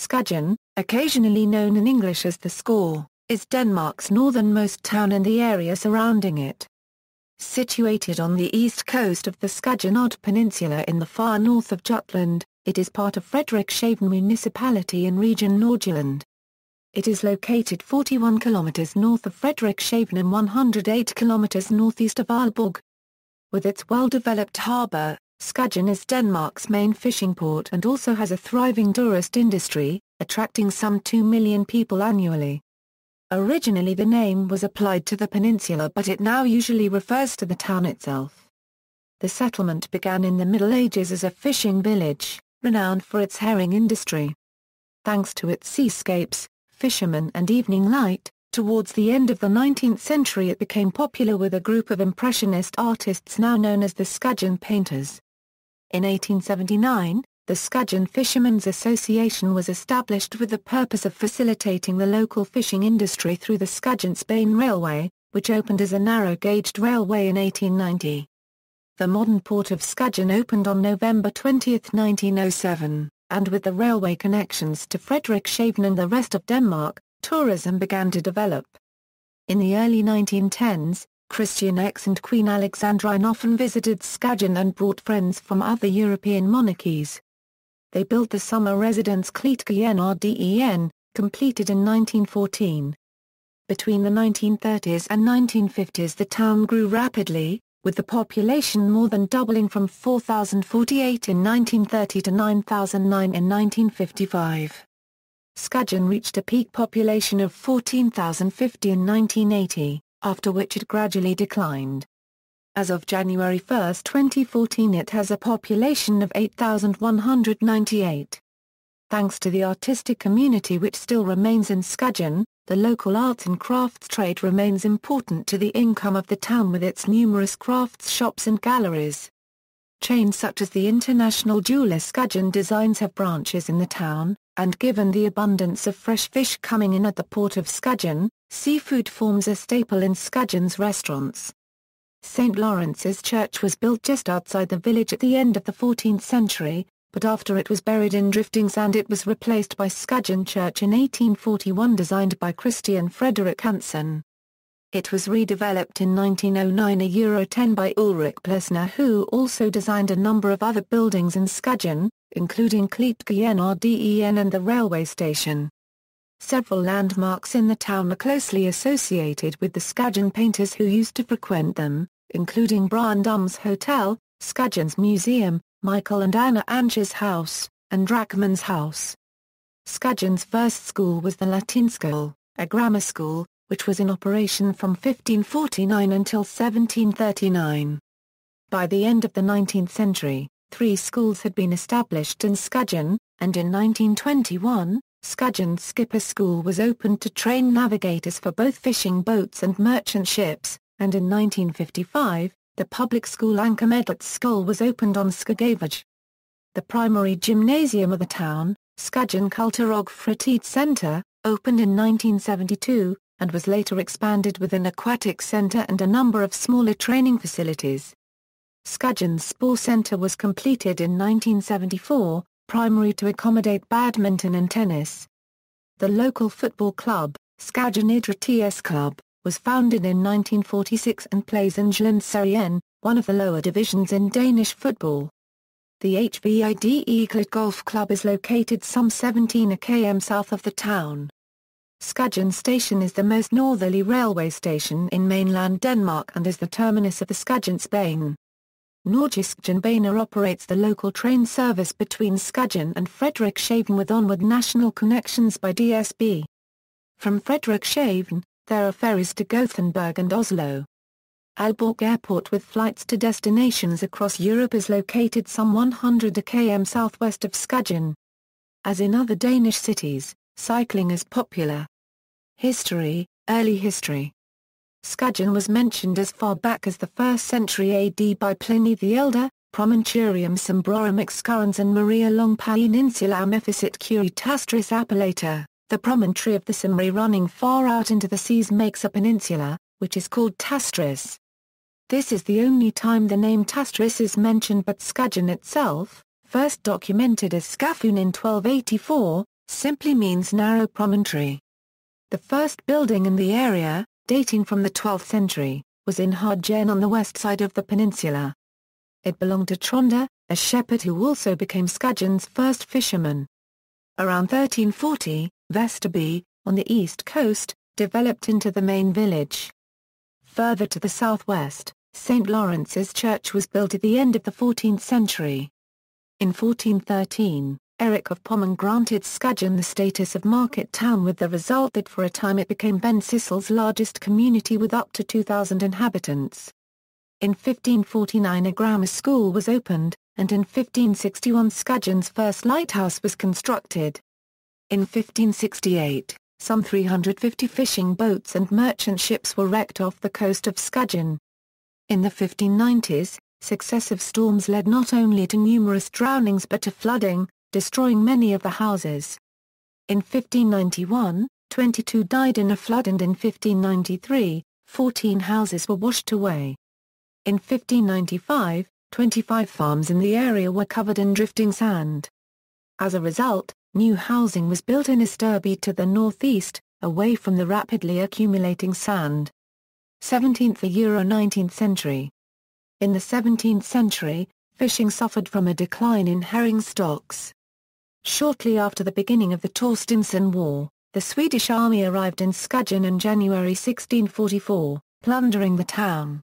Skagen, occasionally known in English as the Scaw, is Denmark's northernmost town and the area surrounding it. Situated on the east coast of the Skagen Odde Peninsula in the far north of Jutland, it is part of Frederikshavn Municipality in Region Nordjylland. It is located 41 kilometres north of Frederikshavn and 108 kilometres northeast of Aalborg. With its well-developed harbour, Skagen is Denmark's main fishing port and also has a thriving tourist industry, attracting some 2 million people annually. Originally the name was applied to the peninsula, but it now usually refers to the town itself. The settlement began in the Middle Ages as a fishing village, renowned for its herring industry. Thanks to its seascapes, Fisherman and evening light, towards the end of the 19th century it became popular with a group of Impressionist artists now known as the Skagen Painters. In 1879, the Skagen Fishermen's Association was established with the purpose of facilitating the local fishing industry through the Skagensbanen Railway, which opened as a narrow-gauged railway in 1890. The modern port of Skagen opened on November 20, 1907, and with the railway connections to Frederikshavn and the rest of Denmark, tourism began to develop. In the early 1910s, Christian X and Queen Alexandrine often visited Skagen and brought friends from other European monarchies. They built the summer residence Skagen Odde, completed in 1914. Between the 1930s and 1950s the town grew rapidly, with the population more than doubling from 4,048 in 1930 to 9,009 in 1955. Skagen reached a peak population of 14,050 in 1980, after which it gradually declined. As of January 1, 2014 it has a population of 8,198. Thanks to the artistic community which still remains in Skagen, the local arts and crafts trade remains important to the income of the town with its numerous crafts shops and galleries. Chains such as the international jeweler Skagen Designs have branches in the town, and given the abundance of fresh fish coming in at the port of Skagen, seafood forms a staple in Skagen's restaurants. St. Lawrence's Church was built just outside the village at the end of the 14th century, but after it was buried in drifting sand it was replaced by Skagen Church in 1841 designed by Christian Frederik Hansen. It was redeveloped in 1909 €10 by Ulrik Plesner, who also designed a number of other buildings in Skagen, including Skagen Odde and the railway station. Several landmarks in the town are closely associated with the Skagen Painters who used to frequent them, including Brandum's Hotel, Skagen's Museum, Michael and Anna Ancher's house, and Drachmann's house. Skagen's first school was the Latinskole, a grammar school, which was in operation from 1549 until 1739. By the end of the 19th century, 3 schools had been established in Skagen, and in 1921, Skagen Skipper School was opened to train navigators for both fishing boats and merchant ships, and in 1955, the public school Ankermedet School was opened on Skagavåg. The primary gymnasium of the town, Skagen Kulturog Fritid Center, opened in 1972, and was later expanded with an aquatic center and a number of smaller training facilities. Skagen's Sport Center was completed in 1974, primarily to accommodate badminton and tennis. The local football club, Skagen Idræts Club, was founded in 1946 and plays in Jutland, one of the lower divisions in Danish football. The HVIDE Golf Club is located some 17 km south of the town. Skagen Station is the most northerly railway station in mainland Denmark and is the terminus of the Skagensbanen. Skagensbanen operates the local train service between Skagen and Frederikshavn with onward national connections by DSB. From Frederikshavn, there are ferries to Gothenburg and Oslo. Aalborg Airport with flights to destinations across Europe is located some 100 km southwest of Skagen. As in other Danish cities, cycling is popular. History, early history. Skagen was mentioned as far back as the 1st century AD by Pliny the Elder, Promontorium Cimbrorum excurrens and Maria Longpain Insularum efficit Curitastris Appellata. The promontory of the Cymru running far out into the seas makes a peninsula, which is called Tastris. This is the only time the name Tastris is mentioned, but Skagen itself, first documented as Scafun in 1284, simply means narrow promontory. The first building in the area, dating from the 12th century, was in Skagen on the west side of the peninsula. It belonged to Tronda, a shepherd who also became Skagen's first fisherman. Around 1340, Vesterby, on the east coast, developed into the main village. Further to the southwest, St. Lawrence's Church was built at the end of the 14th century. In 1413, Eric of Pommern granted Skagen the status of market town, with the result that for a time it became Ben Sissel's largest community with up to 2,000 inhabitants. In 1549 a grammar school was opened, and in 1561 Skagen's first lighthouse was constructed. In 1568, some 350 fishing boats and merchant ships were wrecked off the coast of Skagen. In the 1590s, successive storms led not only to numerous drownings but to flooding, destroying many of the houses. In 1591, 22 died in a flood, and in 1593, 14 houses were washed away. In 1595, 25 farms in the area were covered in drifting sand. As a result, new housing was built in Esterby to the northeast, away from the rapidly accumulating sand. 17th–19th century. In the 17th century, fishing suffered from a decline in herring stocks. Shortly after the beginning of the Torstensson War, the Swedish army arrived in Skagen in January 1644, plundering the town.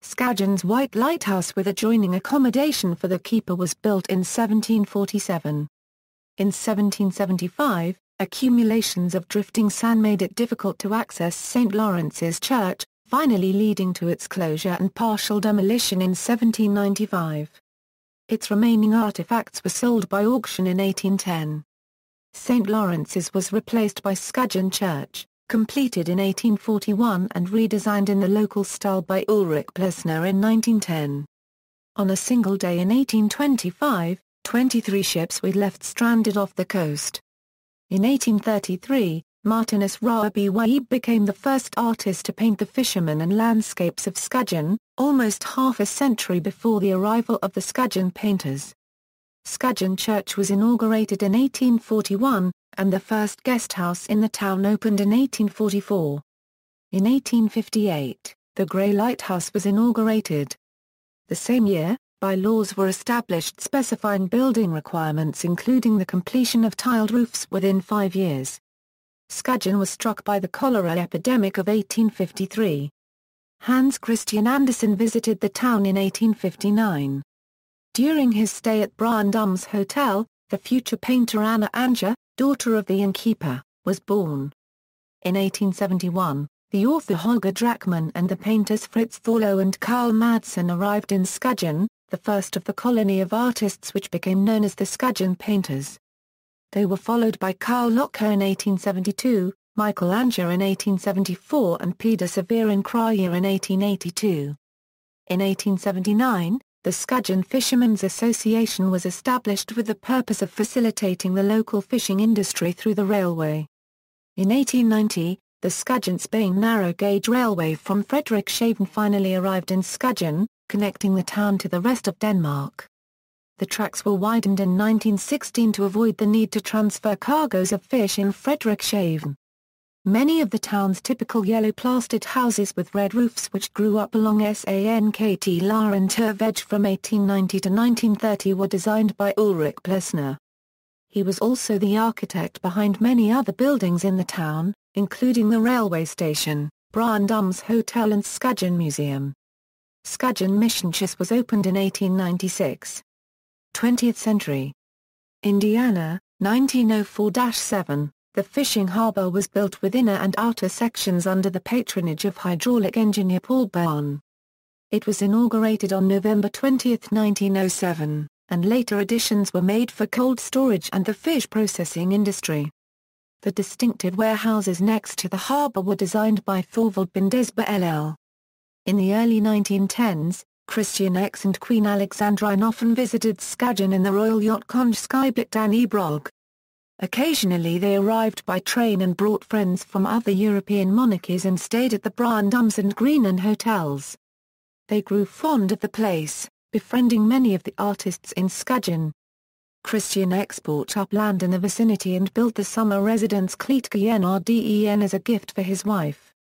Skagen's White Lighthouse with adjoining accommodation for the keeper was built in 1747. In 1775, accumulations of drifting sand made it difficult to access St. Lawrence's Church, finally leading to its closure and partial demolition in 1795. Its remaining artifacts were sold by auction in 1810. St. Lawrence's was replaced by Skagen Church, completed in 1841 and redesigned in the local style by Ulrich Plessner in 1910. On a single day in 1825, 23 ships were left stranded off the coast. In 1833, Martinus Raby became the first artist to paint the fishermen and landscapes of Skagen, almost half a century before the arrival of the Skagen Painters. Skagen Church was inaugurated in 1841, and the first guest house in the town opened in 1844. In 1858, the Grey Lighthouse was inaugurated. The same year, bylaws were established specifying building requirements, including the completion of tiled roofs within 5 years. Skagen was struck by the cholera epidemic of 1853. Hans Christian Andersen visited the town in 1859. During his stay at Brandums Hotel, the future painter Anna Anger, daughter of the innkeeper, was born. In 1871, the author Holger Drachmann and the painters Fritz Thorlo and Karl Madsen arrived in Skagen, the first of the colony of artists which became known as the Skagen Painters. They were followed by Karl Locher in 1872, Michael Anger in 1874 and Peder Severin Kryer in 1882. In 1879, the Skagen Fishermen's Association was established with the purpose of facilitating the local fishing industry through the railway. In 1890, the Skagensbanen narrow-gauge railway from Frederikshavn finally arrived in Skagen, connecting the town to the rest of Denmark. The tracks were widened in 1916 to avoid the need to transfer cargoes of fish in Frederikshavn. Many of the town's typical yellow plastered houses with red roofs which grew up along Sankt Laurentiusvej from 1890 to 1930 were designed by Ulrich Plessner. He was also the architect behind many other buildings in the town, including the railway station, Brandums Hotel and Skagen Museum. Skagen Missionshus was opened in 1896. 20th century. Indiana, 1904-7, the fishing harbour was built with inner and outer sections under the patronage of hydraulic engineer Paul Byrne. It was inaugurated on November 20, 1907, and later additions were made for cold storage and the fish processing industry. The distinctive warehouses next to the harbour were designed by Thorvald Bindesba LL. In the early 1910s, Christian X and Queen Alexandrine often visited Skagen in the Royal Yacht Skyblik Dan Ebrog. Occasionally they arrived by train and brought friends from other European monarchies and stayed at the Brandums and Greenen hotels. They grew fond of the place, befriending many of the artists in Skagen. Christian export upland in the vicinity and built the summer residence Skagen Odde as a gift for his wife.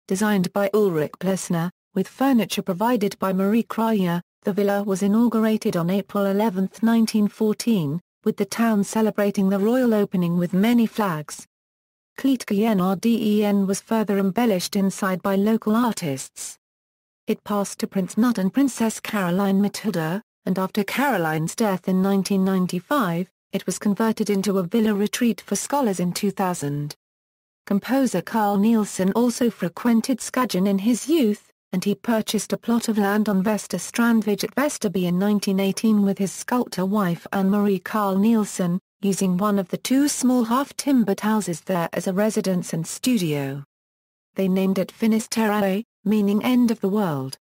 Designed by Ulrich Plessner, with furniture provided by Marie Krüger, the villa was inaugurated on April 11, 1914, with the town celebrating the royal opening with many flags. Skagen Odde was further embellished inside by local artists. It passed to Prince Knut and Princess Caroline Matilda, and after Caroline's death in 1995, it was converted into a villa retreat for scholars in 2000. Composer Carl Nielsen also frequented Skagen in his youth, and he purchased a plot of land on Vester Strandvig at Vesterby in 1918 with his sculptor wife Anne-Marie Carl Nielsen, using one of the two small half-timbered houses there as a residence and studio. They named it Finisterre, meaning end of the world.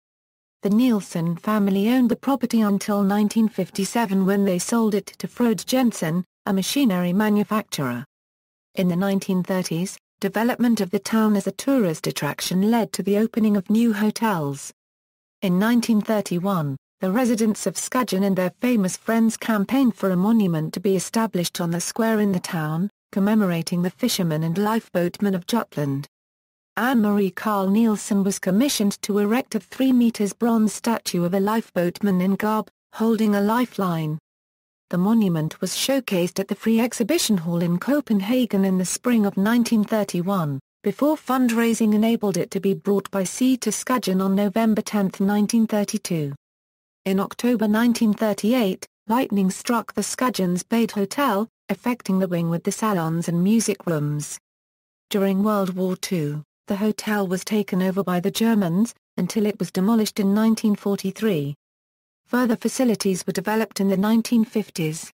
The Nielsen family owned the property until 1957 when they sold it to Frode Jensen, a machinery manufacturer. In the 1930s, development of the town as a tourist attraction led to the opening of new hotels. In 1931, the residents of Skagen and their famous friends campaigned for a monument to be established on the square in the town, commemorating the fishermen and lifeboatmen of Jutland. Anne-Marie Carl Nielsen was commissioned to erect a 3 meters bronze statue of a lifeboatman in garb, holding a lifeline. The monument was showcased at the Free Exhibition Hall in Copenhagen in the spring of 1931, before fundraising enabled it to be brought by sea to Skagen on November 10, 1932. In October 1938, lightning struck the Skagen's Bade Hotel, affecting the wing with the salons and music rooms. During World War II, the hotel was taken over by the Germans, until it was demolished in 1943. Further facilities were developed in the 1950s.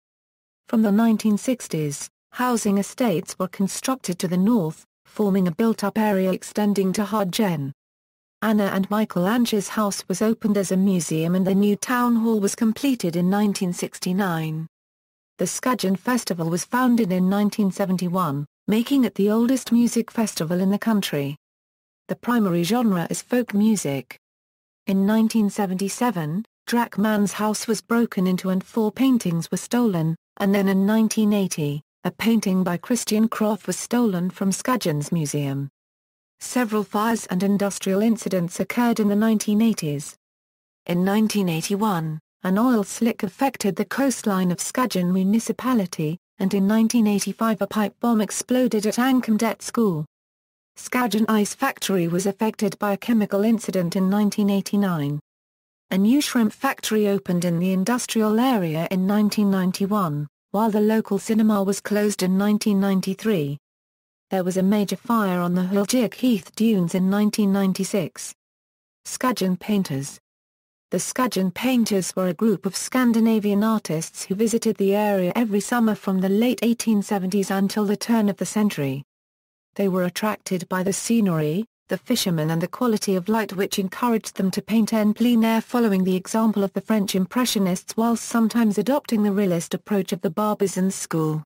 From the 1960s, housing estates were constructed to the north, forming a built-up area extending to Hagen. Anna and Michael Anger's house was opened as a museum and the new town hall was completed in 1969. The Skagen Festival was founded in 1971, making it the oldest music festival in the country. The primary genre is folk music. In 1977, Drachmann's house was broken into and 4 paintings were stolen, and then in 1980, a painting by Christian Kroff was stolen from Skagen's museum. Several fires and industrial incidents occurred in the 1980s. In 1981, an oil slick affected the coastline of Skagen Municipality, and in 1985 a pipe bomb exploded at Ankomdet School. Skagen Ice Factory was affected by a chemical incident in 1989. A new shrimp factory opened in the industrial area in 1991, while the local cinema was closed in 1993. There was a major fire on the Huljig Heath dunes in 1996. Skagen Painters. The Skagen Painters were a group of Scandinavian artists who visited the area every summer from the late 1870s until the turn of the century. They were attracted by the scenery, the fishermen and the quality of light which encouraged them to paint en plein air following the example of the French Impressionists whilst sometimes adopting the realist approach of the Barbizon school.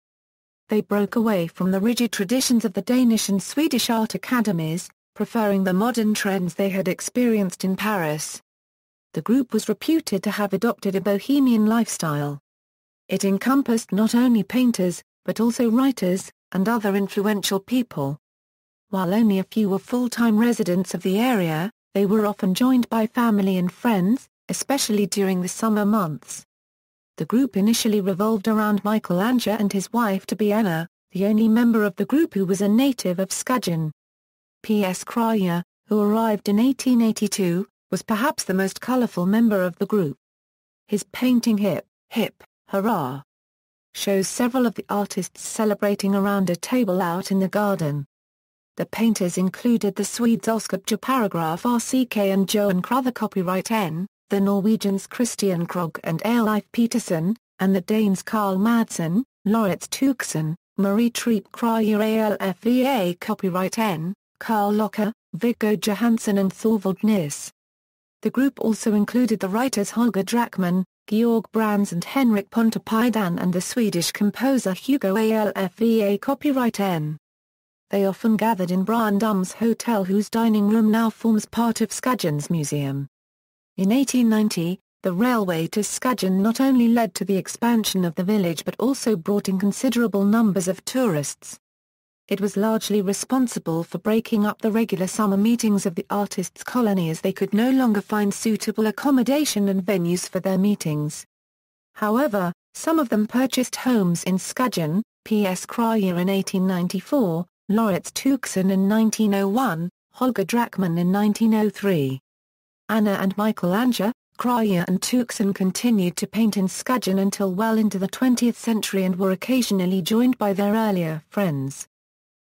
They broke away from the rigid traditions of the Danish and Swedish art academies, preferring the modern trends they had experienced in Paris. The group was reputed to have adopted a bohemian lifestyle. It encompassed not only painters, but also writers, and other influential people. While only a few were full-time residents of the area, they were often joined by family and friends, especially during the summer months. The group initially revolved around Michael Anger and his wife to be Anna, the only member of the group who was a native of Skagen. P.S. Krüger, who arrived in 1882, was perhaps the most colourful member of the group. His painting Hip, Hip, Hurrah! Shows several of the artists celebrating around a table out in the garden. The painters included the Swedes Oscar Paragraph RCK and Johan Crother copyright N, the Norwegians Christian Krogh and Eilif Petersen, and the Danes Carl Madsen, Lauritz Tuxen, Marie Treep Krüger ALFVA copyright N, Carl Locker, Viggo Johansson and Thorvald Nis. The group also included the writers Holger Drachmann, Georg Brands and Henrik Pontoppidan and the Swedish composer Hugo ALFVA copyright N. They often gathered in Brandum's Hotel whose dining room now forms part of Skagen's museum. In 1890, The railway to Skagen not only led to the expansion of the village but also brought in considerable numbers of tourists. It was largely responsible for breaking up the regular summer meetings of the artists' colony as they could no longer find suitable accommodation and venues for their meetings. However, some of them purchased homes in Skagen, P.S. Kraya in 1894, Lauritz Tuxen in 1901, Holger Drachmann in 1903. Anna and Michael Anger, Kraya and Tuxen continued to paint in Skagen until well into the 20th century and were occasionally joined by their earlier friends.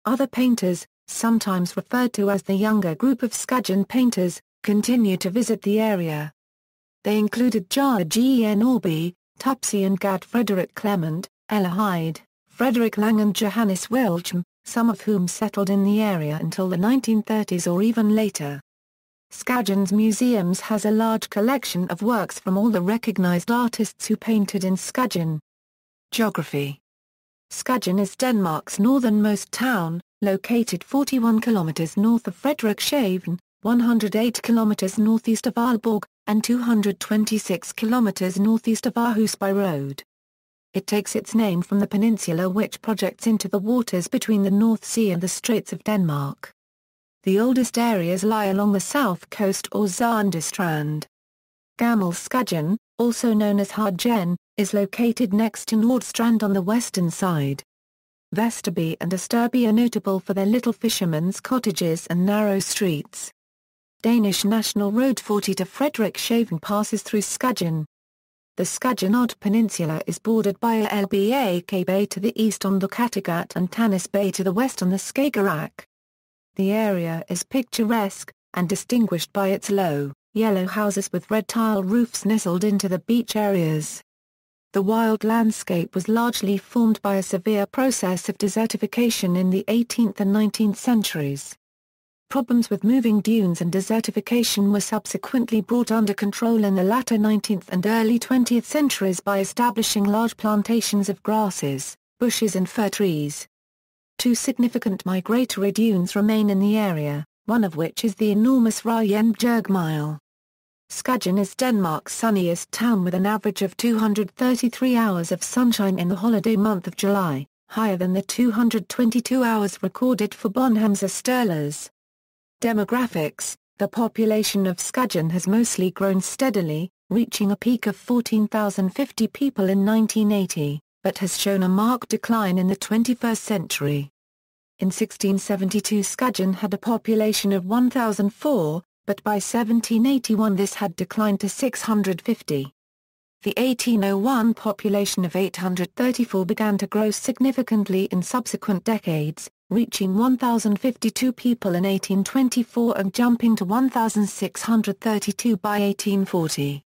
Other painters, sometimes referred to as the younger group of Skagen Painters, continued to visit the area. They included Gen Orby, Tupsy and Gad Frederick Clement, Ella Hyde, Frederick Lang and Johannes Wilchem, some of whom settled in the area until the 1930s or even later. Skagen's museums has a large collection of works from all the recognized artists who painted in Skagen. Geography. Skagen is Denmark's northernmost town, located 41 kilometers north of Frederikshavn, 108 kilometers northeast of Aalborg, and 226 kilometers northeast of Aarhus by road. It takes its name from the peninsula which projects into the waters between the North Sea and the Straits of Denmark. The oldest areas lie along the south coast or Zandestrand. Gammel Skagen, also known as Hargen, is located next to Nordstrand on the western side. Vesterby and Østerby are notable for their little fishermen's cottages and narrow streets. Danish National Road 40 to Frederikshavn passes through Skagen. The Skagen Odde Peninsula is bordered by Aalborg Bay to the east on the Kattegat and Tannis Bay to the west on the Skagerrak. The area is picturesque, and distinguished by its low, yellow houses with red tile roofs nestled into the beach areas. The wild landscape was largely formed by a severe process of desertification in the 18th and 19th centuries. Problems with moving dunes and desertification were subsequently brought under control in the latter 19th and early 20th centuries by establishing large plantations of grasses, bushes and fir trees. Two significant migratory dunes remain in the area, one of which is the enormous Ryenbjergmile. Skagen is Denmark's sunniest town with an average of 233 hours of sunshine in the holiday month of July, higher than the 222 hours recorded for Bonham's Sturlers. Demographics. The population of Skagen has mostly grown steadily, reaching a peak of 14,050 people in 1980, but has shown a marked decline in the 21st century. In 1672 Skagen had a population of 1,004, but by 1781 this had declined to 650. The 1801 population of 834 began to grow significantly in subsequent decades, reaching 1,052 people in 1824 and jumping to 1,632 by 1840.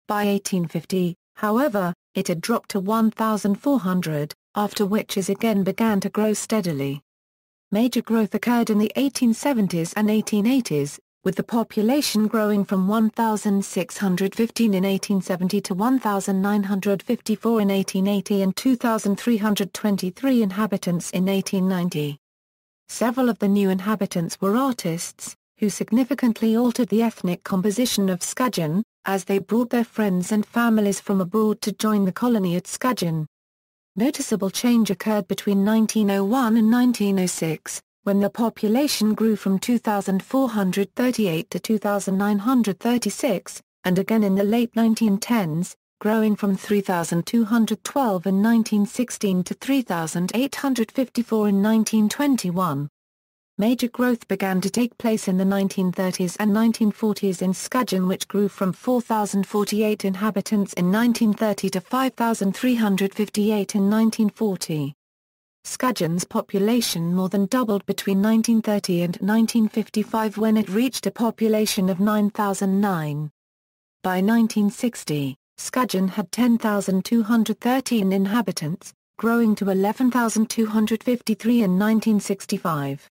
By 1850, however, it had dropped to 1,400, after which it again began to grow steadily. Major growth occurred in the 1870s and 1880s, with the population growing from 1,615 in 1870 to 1,954 in 1880 and 2,323 inhabitants in 1890. Several of the new inhabitants were artists, who significantly altered the ethnic composition of Skagen, as they brought their friends and families from abroad to join the colony at Skagen. Noticeable change occurred between 1901 and 1906, when the population grew from 2,438 to 2,936, and again in the late 1910s, growing from 3,212 in 1916 to 3,854 in 1921. Major growth began to take place in the 1930s and 1940s in Skagen, which grew from 4,048 inhabitants in 1930 to 5,358 in 1940. Skagen's population more than doubled between 1930 and 1955 when it reached a population of 9,009. By 1960, Skagen had 10,213 inhabitants, growing to 11,253 in 1965.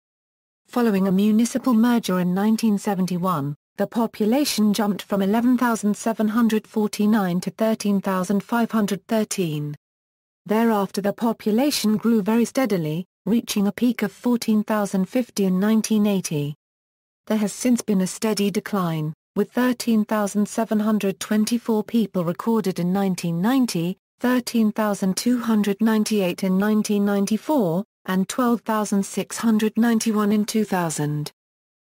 Following a municipal merger in 1971, the population jumped from 11,749 to 13,513. Thereafter the population grew very steadily, reaching a peak of 14,050 in 1980. There has since been a steady decline, with 13,724 people recorded in 1990, 13,298 in 1994, and 12,691 in 2000.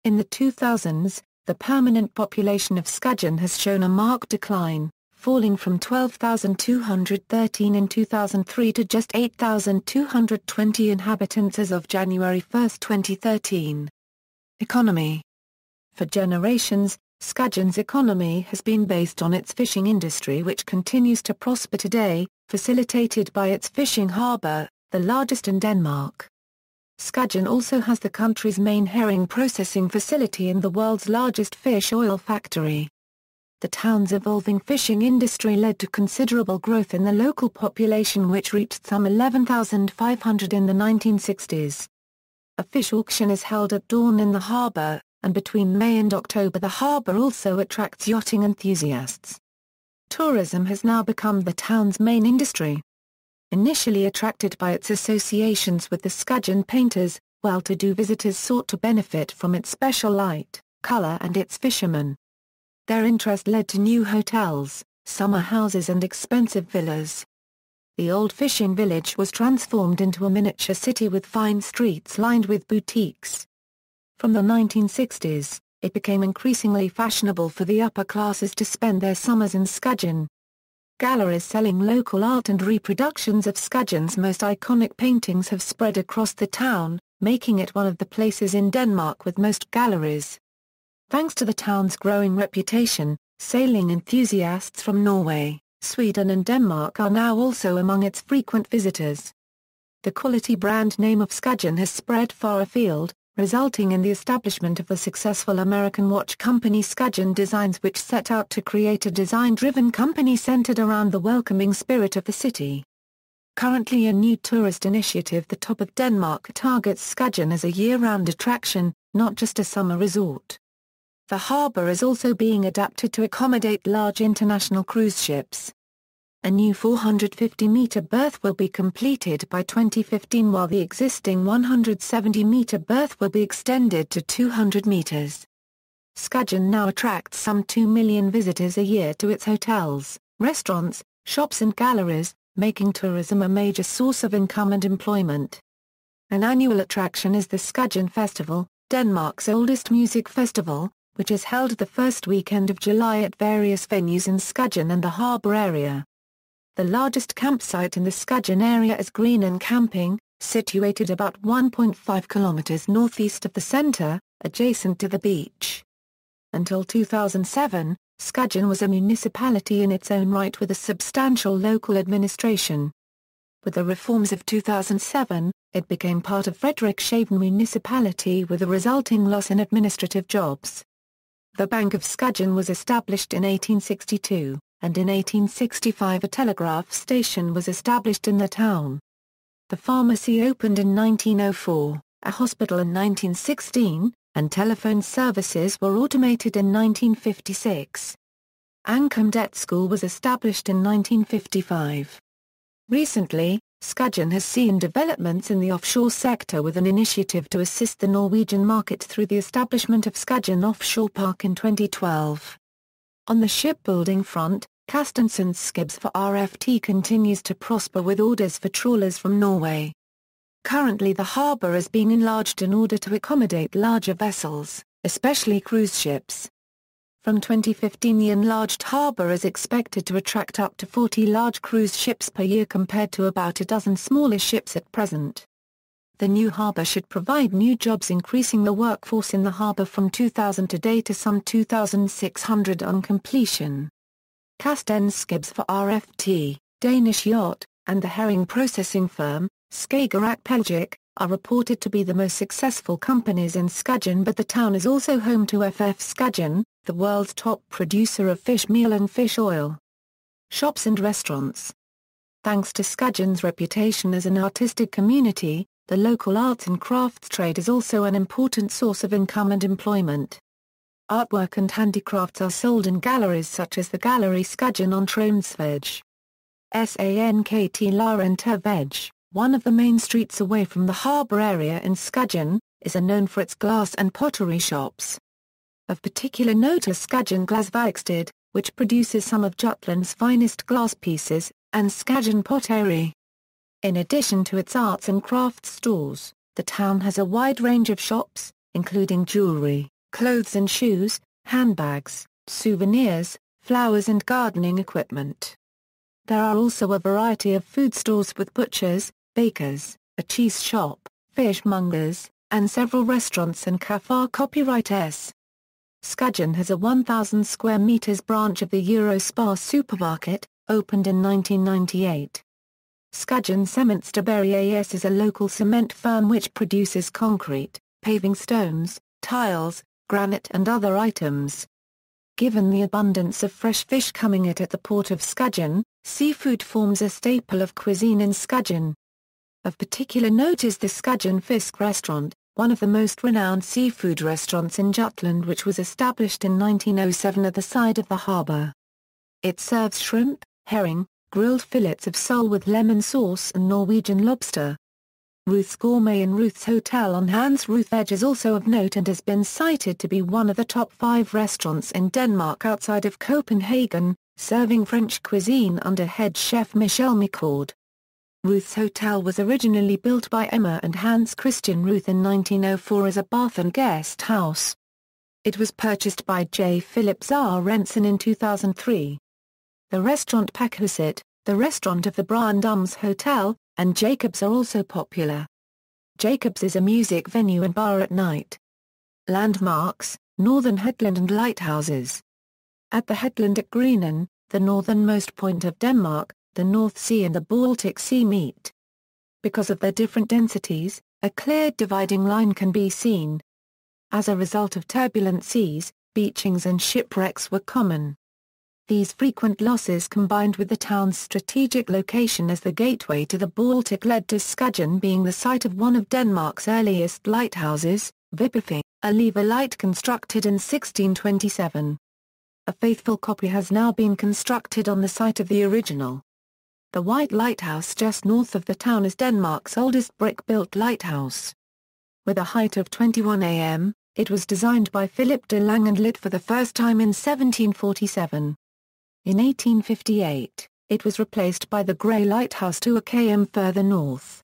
In the 2000s, the permanent population of Skagen has shown a marked decline, falling from 12,213 in 2003 to just 8,220 inhabitants as of January 1, 2013. Economy. For generations, Skagen's economy has been based on its fishing industry, which continues to prosper today, facilitated by its fishing harbour, the largest in Denmark. Skagen also has the country's main herring processing facility and the world's largest fish oil factory. The town's evolving fishing industry led to considerable growth in the local population, which reached some 11,500 in the 1960s. A fish auction is held at dawn in the harbour, and between May and October the harbour also attracts yachting enthusiasts. Tourism has now become the town's main industry. Initially attracted by its associations with the Skagen Painters, well-to-do visitors sought to benefit from its special light, colour and its fishermen. Their interest led to new hotels, summer houses and expensive villas. The old fishing village was transformed into a miniature city with fine streets lined with boutiques. From the 1960s, it became increasingly fashionable for the upper classes to spend their summers in Skagen. Galleries selling local art and reproductions of Skagen's most iconic paintings have spread across the town, making it one of the places in Denmark with most galleries. Thanks to the town's growing reputation, sailing enthusiasts from Norway, Sweden and Denmark are now also among its frequent visitors. The quality brand name of Skagen has spread far afield, resulting in the establishment of the successful American watch company Skagen Designs, which set out to create a design-driven company centered around the welcoming spirit of the city. Currently a new tourist initiative, the Top of Denmark, targets Skagen as a year-round attraction, not just a summer resort. The harbour is also being adapted to accommodate large international cruise ships. A new 450-metre berth will be completed by 2015, while the existing 170-metre berth will be extended to 200 metres. Skagen now attracts some 2 million visitors a year to its hotels, restaurants, shops and galleries, making tourism a major source of income and employment. An annual attraction is the Skagen Festival, Denmark's oldest music festival, which is held the first weekend of July at various venues in Skagen and the harbour area. The largest campsite in the Skagen area is Green & Camping, situated about 1.5 kilometres northeast of the centre, adjacent to the beach. Until 2007, Skagen was a municipality in its own right with a substantial local administration. With the reforms of 2007, it became part of Frederikshavn Municipality with a resulting loss in administrative jobs. The Bank of Skagen was established in 1862. And in 1865 a telegraph station was established in the town. The pharmacy opened in 1904, a hospital in 1916, and telephone services were automated in 1956. Ankomdet School was established in 1955. Recently, Skagen has seen developments in the offshore sector with an initiative to assist the Norwegian market through the establishment of Skagen Offshore Park in 2012. On the shipbuilding front, Carstensen's Seascapes for RFT continues to prosper with orders for trawlers from Norway. Currently the harbour is being enlarged in order to accommodate larger vessels, especially cruise ships. From 2015 the enlarged harbour is expected to attract up to 40 large cruise ships per year compared to about a dozen smaller ships at present. The new harbour should provide new jobs, increasing the workforce in the harbour from 2,000 today to some 2,600 on completion. Carstensen's for RFT, Danish yacht, and the herring processing firm, Skagen are reported to be the most successful companies in Skagen, but the town is also home to FF Skagen, the world's top producer of fish meal and fish oil. Shops and restaurants. Thanks to Skagen's reputation as an artistic community, the local arts and crafts trade is also an important source of income and employment. Artwork and handicrafts are sold in galleries such as the Gallery Skagen on Tronsvej. Sankt Laurentevej, one of the main streets away from the harbour area in Skagen, is known for its glass and pottery shops. Of particular note is Skagen Glasverkstad, which produces some of Jutland's finest glass pieces, and Skagen Pottery. In addition to its arts and crafts stores, the town has a wide range of shops, including jewelry, clothes and shoes, handbags, souvenirs, flowers and gardening equipment. There are also a variety of food stores with butchers, bakers, a cheese shop, fishmongers, and several restaurants and cafés. Copyright S. Skagen has a 1,000 square meters branch of the Eurospar supermarket, opened in 1998. Skagen Cementstøberi AS is a local cement firm which produces concrete, paving stones, tiles, granite and other items. Given the abundance of fresh fish coming at the port of Skagen, seafood forms a staple of cuisine in Skagen. Of particular note is the Skagen Fisk restaurant, one of the most renowned seafood restaurants in Jutland, which was established in 1907 at the side of the harbour. It serves shrimp, herring, grilled fillets of sole with lemon sauce and Norwegian lobster. Ruth's Gourmet and Ruth's Hotel on Hans Ruth Edge is also of note and has been cited to be one of the top 5 restaurants in Denmark outside of Copenhagen, serving French cuisine under head chef Michel Michaud. Ruth's Hotel was originally built by Emma and Hans Christian Ruth in 1904 as a bath and guest house. It was purchased by J. Philip Zarensen in 2003. The restaurant Pakhuset, the restaurant of the Brandums Hotel, and Jacobs are also popular. Jacobs is a music venue and bar at night. Landmarks, Northern Headland and lighthouses. At the headland at Grenen, the northernmost point of Denmark, the North Sea and the Baltic Sea meet. Because of their different densities, a clear dividing line can be seen. As a result of turbulent seas, beachings and shipwrecks were common. These frequent losses combined with the town's strategic location as the gateway to the Baltic led to Skagen being the site of one of Denmark's earliest lighthouses, Vipperfing, a lever light constructed in 1627. A faithful copy has now been constructed on the site of the original. The White Lighthouse just north of the town is Denmark's oldest brick-built lighthouse. With a height of 21 am, it was designed by Philip de Lang and lit for the first time in 1747. In 1858, it was replaced by the Grey Lighthouse 2 km further north.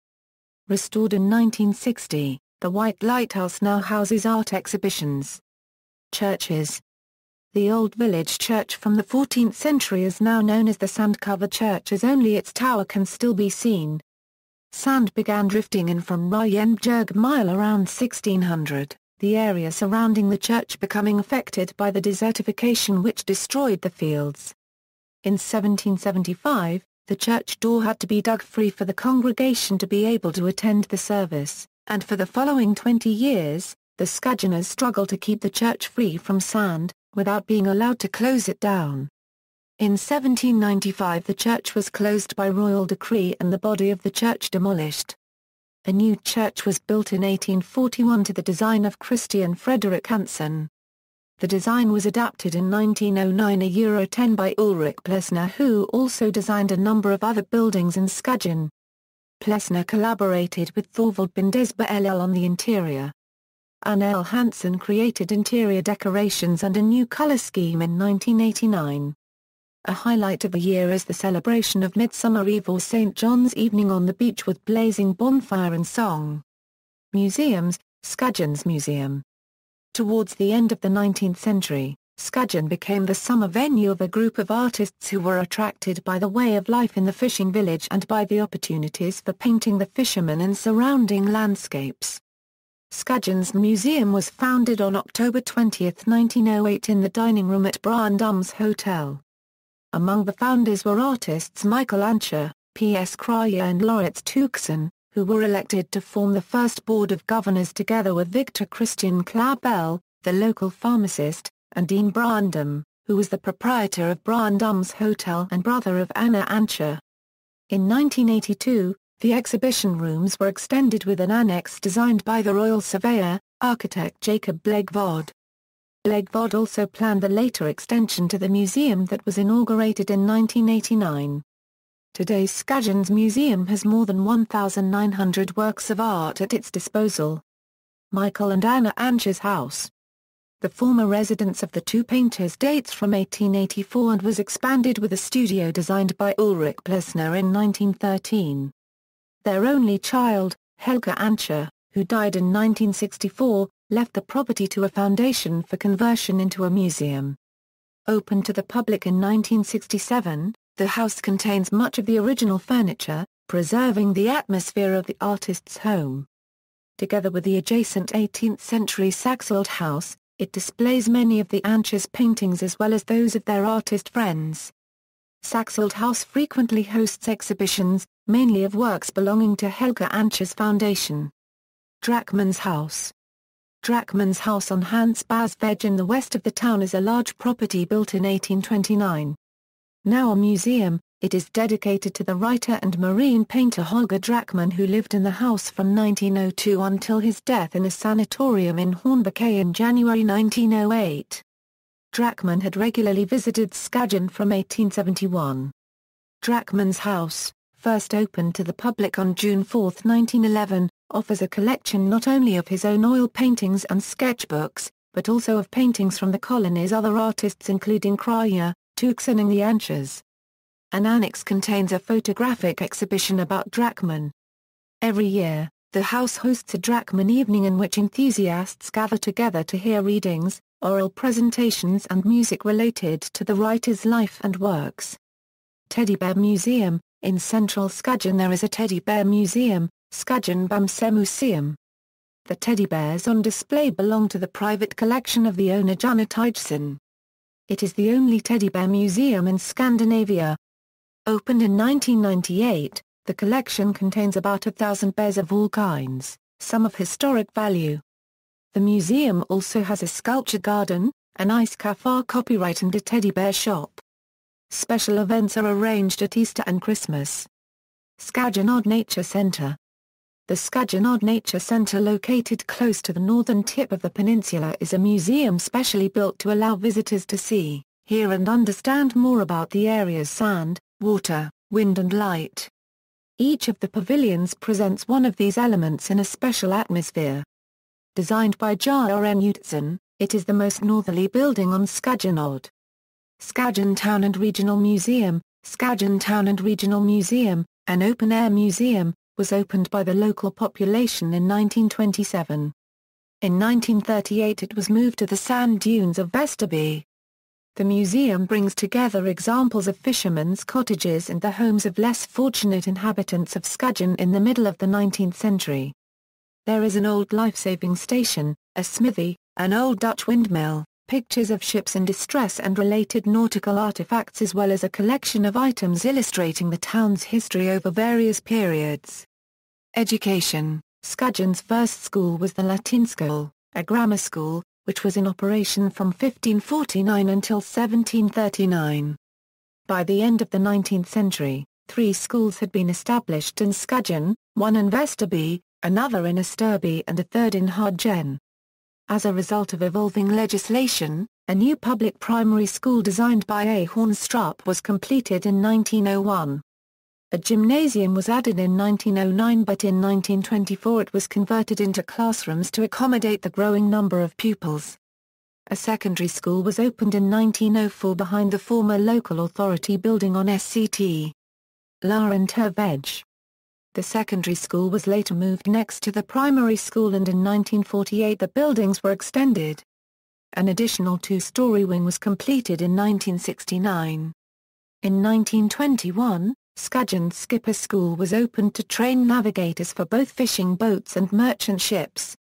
Restored in 1960, the White Lighthouse now houses art exhibitions. Churches. The old village church from the 14th century is now known as the Sand-covered church as only its tower can still be seen. Sand began drifting in from Ryenbjerg Mile around 1600, the area surrounding the church becoming affected by the desertification which destroyed the fields. In 1775, the church door had to be dug free for the congregation to be able to attend the service, and for the following 20 years, the Skageners struggled to keep the church free from sand, without being allowed to close it down. In 1795 the church was closed by royal decree and the body of the church demolished. A new church was built in 1841 to the design of Christian Frederik Hansen. The design was adapted in 1909 €10 by Ulrik Plesner, who also designed a number of other buildings in Skagen. Plesner collaborated with Thorvald Bindesberg LL on the interior. Anel Hansen created interior decorations and a new color scheme in 1989. A highlight of the year is the celebration of Midsummer Eve or St. John's Evening on the beach with blazing bonfire and song. Museums, Skagen's Museum. Towards the end of the 19th century, Skagen became the summer venue of a group of artists who were attracted by the way of life in the fishing village and by the opportunities for painting the fishermen and surrounding landscapes. Skagen's Museum was founded on October 20, 1908 in the dining room at Brandums Hotel. Among the founders were artists Michael Ancher, P.S. Kraya and Laurits Tuxen, who were elected to form the first board of governors together with Victor Christian Clabell, the local pharmacist, and Dean Brandum, who was the proprietor of Brandums Hotel and brother of Anna Ancher. In 1982, the exhibition rooms were extended with an annex designed by the royal surveyor, architect Jacob Blegvod. Blegvod also planned the later extension to the museum that was inaugurated in 1989. Today Skagen's museum has more than 1,900 works of art at its disposal. Michael and Anna Ancher's house. The former residence of the two painters dates from 1884 and was expanded with a studio designed by Ulrich Plessner in 1913. Their only child, Helga Ancher, who died in 1964, left the property to a foundation for conversion into a museum. Opened to the public in 1967, the house contains much of the original furniture, preserving the atmosphere of the artist's home. Together with the adjacent 18th-century Saxold house, it displays many of the Anchers' paintings as well as those of their artist friends. Saxold House frequently hosts exhibitions, mainly of works belonging to Helga Ancher's foundation. Drachmann's House. Drachmann's House on Hans Basvej in the west of the town is a large property built in 1829. Now a museum, it is dedicated to the writer and marine painter Holger Drachmann, who lived in the house from 1902 until his death in a sanatorium in Hornbæk in January 1908. Drachmann had regularly visited Skagen from 1871. Drachmann's House, first opened to the public on June 4, 1911, offers a collection not only of his own oil paintings and sketchbooks, but also of paintings from the colony's other artists including Krøyer, Tuxen and the Anchers. An annex contains a photographic exhibition about Drachmann. Every year, the house hosts a Drachmann evening in which enthusiasts gather together to hear readings, oral presentations and music related to the writer's life and works. Teddy Bear Museum. In central Skagen there is a teddy bear museum, Skagensbanen. The teddy bears on display belong to the private collection of the owner Janne Tijsen. It is the only teddy bear museum in Scandinavia. Opened in 1998, the collection contains about 1,000 bears of all kinds, some of historic value. The museum also has a sculpture garden, an ice cafe copyright and a teddy bear shop. Special events are arranged at Easter and Christmas. Skagen Odde Nature Centre. The Skagen Odde Nature Centre, located close to the northern tip of the peninsula, is a museum specially built to allow visitors to see, hear and understand more about the area's sand, water, wind and light. Each of the pavilions presents one of these elements in a special atmosphere. Designed by Jan Jutland, it is the most northerly building on Skagen Odde. Skagen Town and Regional Museum. Skagen Town and Regional Museum, an open-air museum, was opened by the local population in 1927. In 1938 it was moved to the sand dunes of Vesterby. The museum brings together examples of fishermen's cottages and the homes of less fortunate inhabitants of Skagen in the middle of the 19th century. There is an old life-saving station, a smithy, an old Dutch windmill, pictures of ships in distress and related nautical artifacts, as well as a collection of items illustrating the town's history over various periods. Education. Skagen's first school was the Latinskole, a grammar school, which was in operation from 1549 until 1739. By the end of the 19th century, 3 schools had been established in Skagen, one in Vesterby, another in Østerby and a third in Hargen. As a result of evolving legislation, a new public primary school designed by A. Hornstrup was completed in 1901. A gymnasium was added in 1909, but in 1924 it was converted into classrooms to accommodate the growing number of pupils. A secondary school was opened in 1904 behind the former local authority building on SCT. Larentervej. The secondary school was later moved next to the primary school, and in 1948 the buildings were extended. An additional 2-story wing was completed in 1969. In 1921, Skagen Skipper School was opened to train navigators for both fishing boats and merchant ships.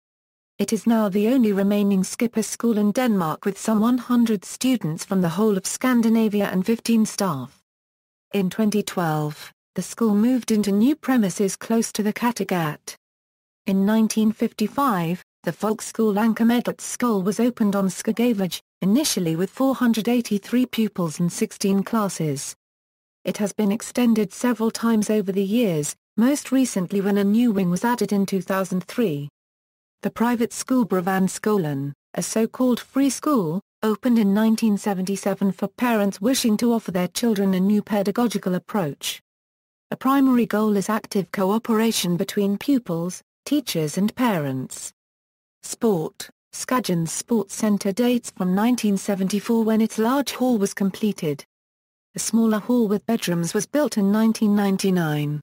It is now the only remaining skipper school in Denmark, with some 100 students from the whole of Scandinavia and 15 staff. In 2012, the school moved into new premises close to the Kattegat. In 1955, the Folkskole Ankermedet Skole was opened on Skagevej, initially with 483 pupils and 16 classes. It has been extended several times over the years, most recently when a new wing was added in 2003. The private school Bravanskolen, a so-called free school, opened in 1977 for parents wishing to offer their children a new pedagogical approach. A primary goal is active cooperation between pupils, teachers and parents. Sport. Skagen's sports centre dates from 1974 when its large hall was completed. A smaller hall with bedrooms was built in 1999.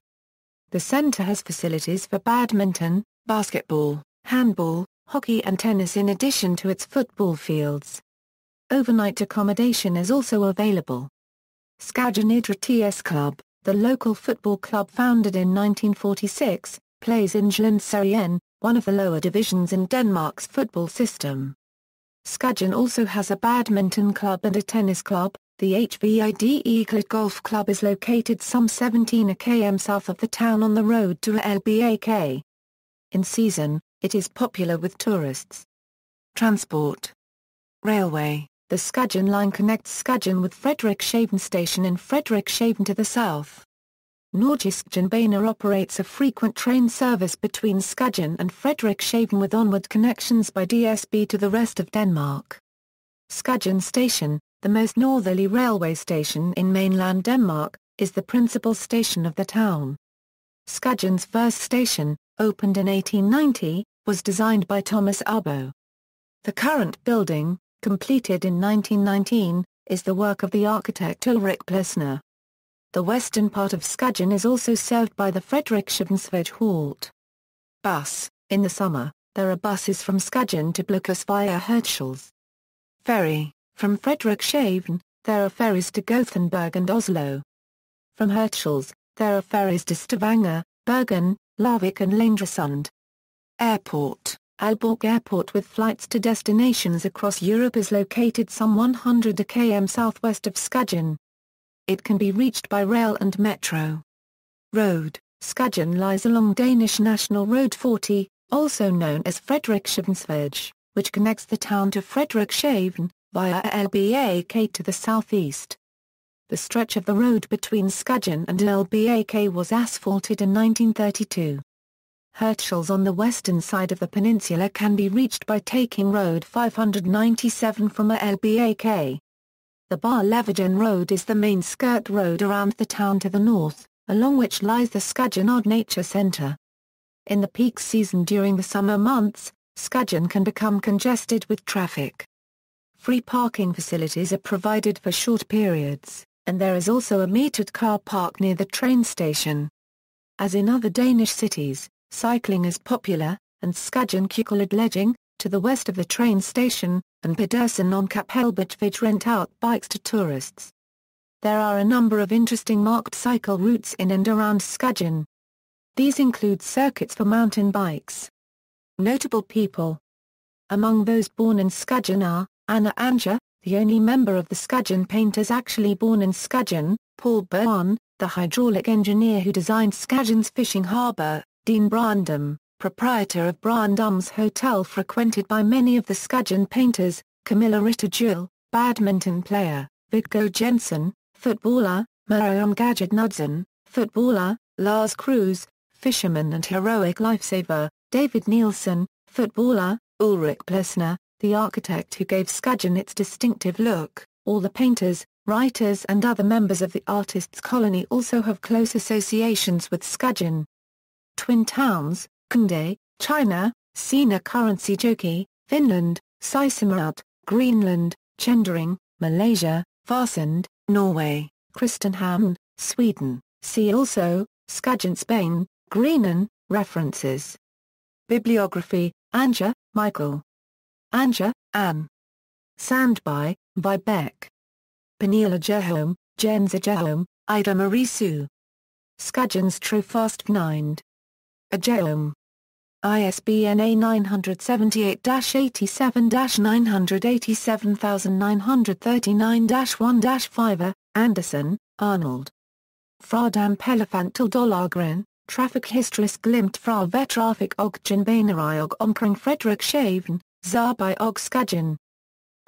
The centre has facilities for badminton, basketball, handball, hockey and tennis in addition to its football fields. Overnight accommodation is also available. Skagen Odde TS Club, the local football club founded in 1946, plays in Jutland, one of the lower divisions in Denmark's football system. Skagen also has a badminton club and a tennis club. The HVIDE Golf Club is located some 17 km south of the town on the road to Aalborg. In season, it is popular with tourists. Transport. Railway. The Skagen line connects Skagen with Frederikshavn station in Frederikshavn to the south. Skagensbanen operates a frequent train service between Skagen and Frederikshavn with onward connections by DSB to the rest of Denmark. Skagen Station, the most northerly railway station in mainland Denmark, is the principal station of the town. Skagen's first station, opened in 1890, was designed by Thomas Arbo. The current building, completed in 1919, is the work of the architect Ulrik Plesner. The western part of Skagen is also served by the Frederikshavn halt. Bus. In the summer, there are buses from Skagen to Blokhus via Hirtshals. Ferry. From Frederikshavn, there are ferries to Gothenburg and Oslo. From Hirtshals, there are ferries to Stavanger, Bergen, Larvik and Lindesund. Airport. Aalborg Airport with flights to destinations across Europe is located some 100 km southwest of Skagen. It can be reached by rail and metro. Road. Skagen lies along Danish National Road 40, also known as Frederikshavnsvej, which connects the town to Frederikshavn, via Aalborg to the southeast. The stretch of the road between Skagen and Aalborg was asphalted in 1932. Hirtshals on the western side of the peninsula can be reached by taking Road 597 from Aalborg. The Bar-Levagen Road is the main skirt road around the town to the north, along which lies the Skagen Odde Nature Centre. In the peak season during the summer months, Skagen can become congested with traffic. Free parking facilities are provided for short periods, and there is also a metered car park near the train station. As in other Danish cities, cycling is popular, and Skagen Kykkeledlegging, to the west of the train station, and Pedersen on Kapelbachvej rent out bikes to tourists. There are a number of interesting marked cycle routes in and around Skagen. These include circuits for mountain bikes. Notable people. Among those born in Skagen are, Anna Anja, the only member of the Skagen Painters actually born in Skagen, Paul Byrne, the hydraulic engineer who designed Skagen's fishing harbour, Dean Brandum, proprietor of Brandum's Hotel frequented by many of the Skagen Painters, Camilla Ritter-Juel, badminton player, Viggo Jensen, footballer, Mariam Gajad Knudsen, footballer, Lars Kruse, fisherman and heroic lifesaver, David Nielsen, footballer, Ulrik Plesner, the architect who gave Skagen its distinctive look. All the painters, writers and other members of the artists' colony also have close associations with Skagen. Twin towns, Kunde, China, Sina currency Joki, Finland, Sisimiut, Greenland, Chendering, Malaysia, Varsund, Norway, Kristinehamn, Sweden. See also, Skagensbanen, Greenan, references. Bibliography, Anja, Michael. Anja, Anne. Sandby, Vibeke. Peniela Jerholm, Jenza Jerholm, Ida Marie Sue. Skagens Trofast Vnind. A Jerholm. ISBN A978-8987-987939-1-5 Anderson, Arnold. Fradan Pelefantal Dollargren, Traffic Historisk Glimt fra Vetrafik og Genbanerog omkring Frederikshavn, Zarby og Skagen.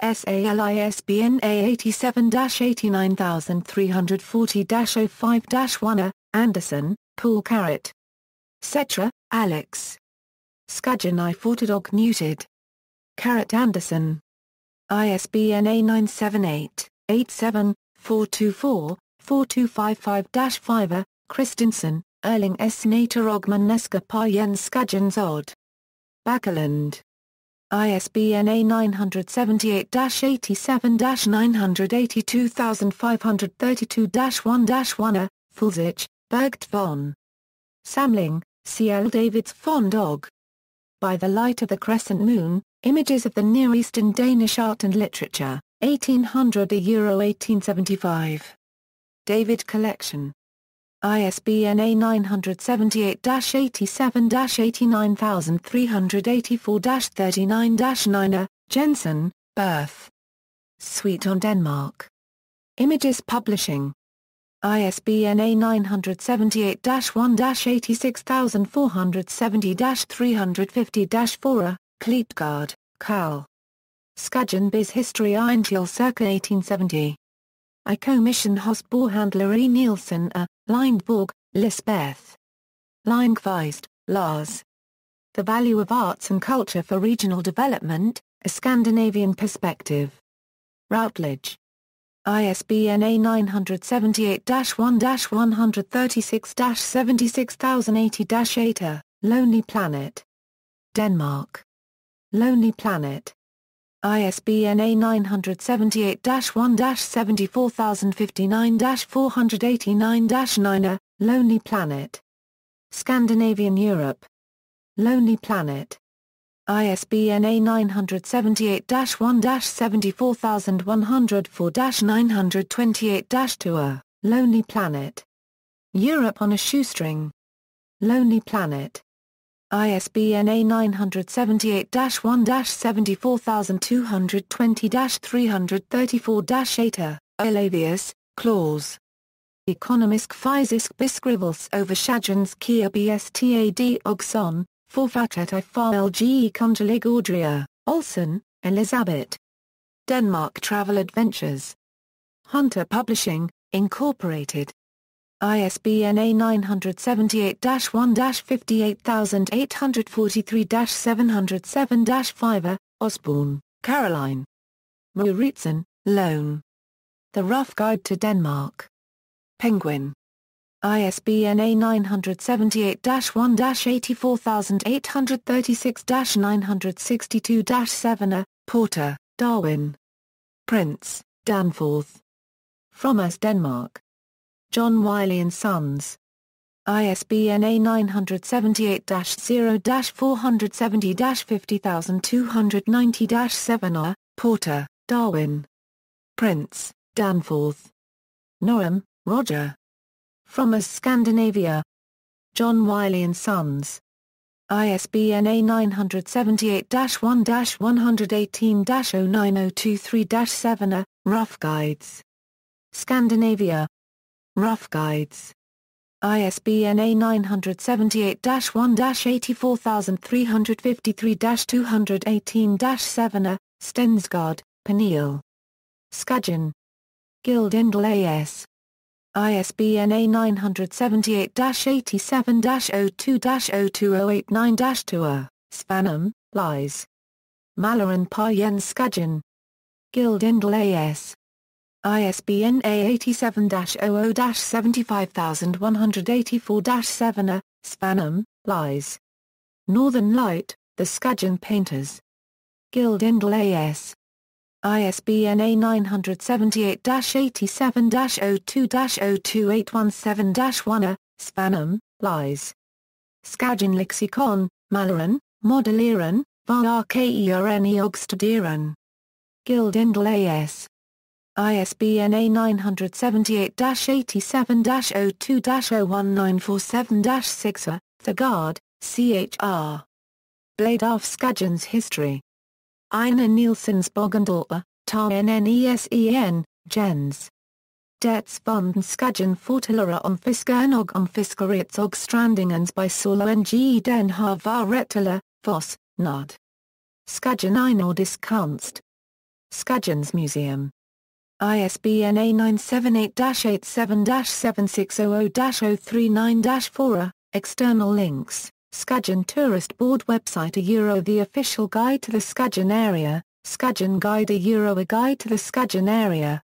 SALISBN A87-89340-05-1 Anderson, Paul Carrot. Setra, Alex. Skagen I Forted og Muted. Carrot Anderson. ISBN A978-87-424-4255-5 Christensen, Erling S. Nater og Mennesker på Jens Skagens Odde. Bakeland. ISBN A977-87-982532-1-1 Fulzich, Bergt von Samling, C.L. Davids von Dog. By the Light of the Crescent Moon, Images of the Near East in Danish Art and Literature, 1800 Euro 1875. David Collection. ISBN A978-87-89384-39-9 Jensen, Berth. Suite on Denmark. Images Publishing. ISBN A978-1-86470-350-4, Kleetgaard, Carl. Skagen Biz History Eintjel circa 1870. I Commission Hostboerhandler E. Nielsen A. Lindborg, Lisbeth. Lindqvist, Lars. The Value of Arts and Culture for Regional Development, A Scandinavian Perspective. Routledge. ISBN A978-1-136-76080-8 Lonely Planet. Denmark. Lonely Planet. ISBN A978-1-74059-489-9 Lonely Planet. Scandinavian Europe. Lonely Planet. ISBN A978-1-74104-928-2 Lonely Planet. Europe on a Shoestring. Lonely Planet. ISBN A978-1-74220-334-8 Olavius, Klaus. Ekonomisk fysisk beskrivelse over Skagens Bstad Ogson, forfattet I Farlge Kundelig Audria, Olsen, Elizabeth. Denmark Travel Adventures. Hunter Publishing, Incorporated. ISBN A978-1-58843-707-5 Osborne, Caroline. Mauritsen, Lone. The Rough Guide to Denmark. Penguin. ISBN A978-84836-962-7 Porter, Darwin. Prince, Danforth. From us Denmark. John Wiley & Sons. ISBN A978-0-470-50290-7 Porter, Darwin. Prince, Danforth. Norum, Roger. From us Scandinavia. John Wiley & Sons. ISBN A978-1-118-09023-7 Rough Guides. Scandinavia. Rough Guides. ISBN A978-1-84353-218-7 Stensgaard, Peniel. Skagen. Gyldendal A.S. ISBN A978-87-02-02089-2 Spanum, Lies. Malloran par Jens Skagen. Gyldendal A.S. ISBN A87-00-75184-7 Spanum, Lies. Northern Light, The Skagen Painters. Gyldendal A.S. ISBN A978-87-02-02817-1 Spanum, Lies. Skagen Lexicon, Malloran, Modelleren, var Kern Ogstudieren. Gyldendal A.S. ISBN A978-87-02-01947-6 Thagard, C.H.R. Blade af Skagens History. Ejner Nielsens Bogendorper, tar NNESEN, Jens. Dets van Skagen fortellere om fiskeren og om fiskeriets og strandingens by solo ng den har varettele, Voss, Nod. Skagen Nordisk Kunst. Skagens Museum. ISBN A978-87-7600-039-4 External links, Skagen Tourist Board website The official guide to the Skagen area, Skagen Guide A Guide to the Skagen area.